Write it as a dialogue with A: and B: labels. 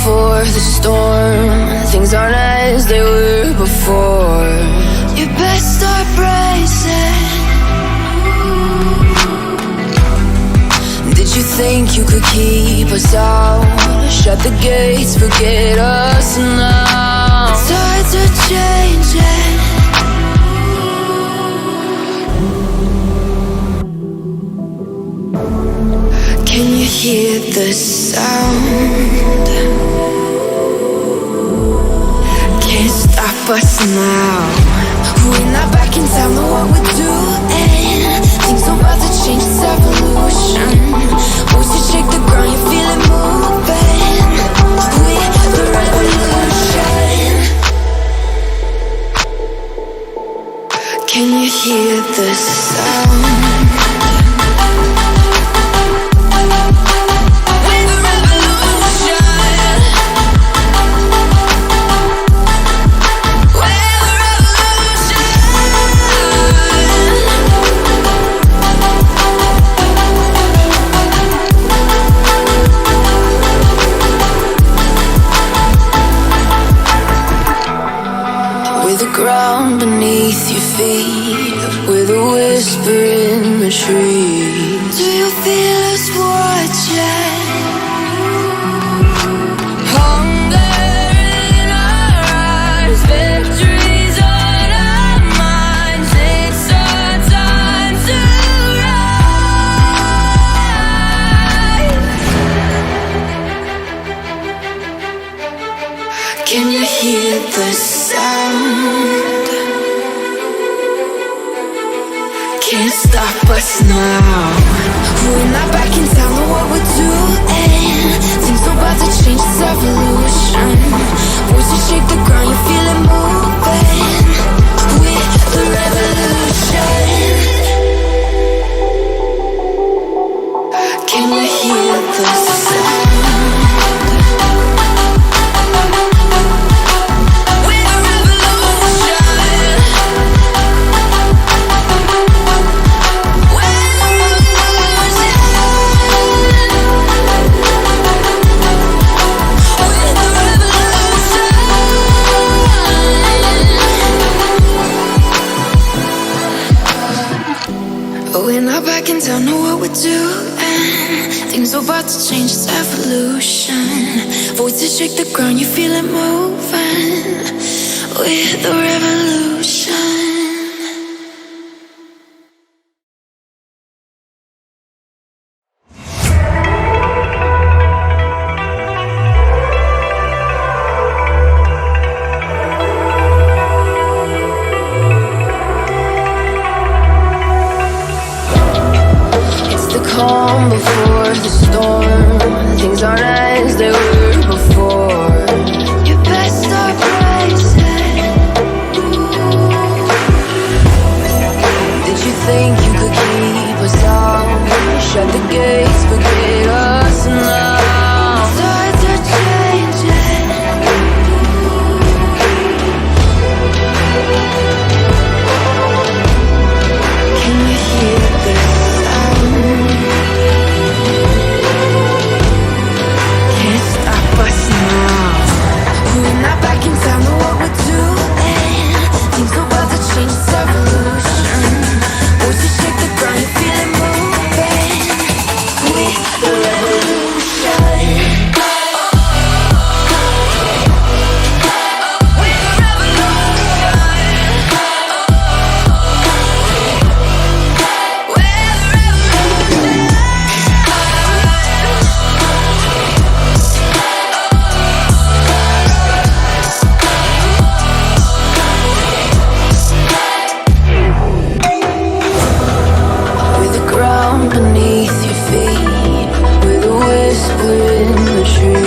A: before the storm. Things aren't as they were before. You best start bracing. Did you think you could keep us out? Shut the gates, forget us now. Tides are changing. Can you hear the sound? Can't stop us now. We're not back in town, know what we're doing. Things are about to change, it's evolution. Once you shake the ground, you feel it moving. We're the revolution. Can you hear the sound? Ground beneath your feet, with a whisper in the trees. Do you feel us watching? Hunger in our eyes, victories on our minds. It's our time to rise. Can you hear the sound? Can't stop us now. We're not back in town, know what we're doing. Things are about to change, it's evolution. Once you shake the ground, you feel it moving. We're the revolution. Can you hear the sound? We're not back in town, know what we're doing. Things are about to change, it's evolution. Voices shake the ground, you feel it moving. We're the revolution. Calm before the storm. Things aren't as they were before. You best start bracing. Did you think you could keep us out? Shut the gates, forget us now. Tides are changing. Can you hear the sound? We're not back in town, know what we're doing. Things are about to change, it's evolution. Once you shake the ground, you feel it moving. We're the revolution. We're the beneath your feet, with a whisper in the trees.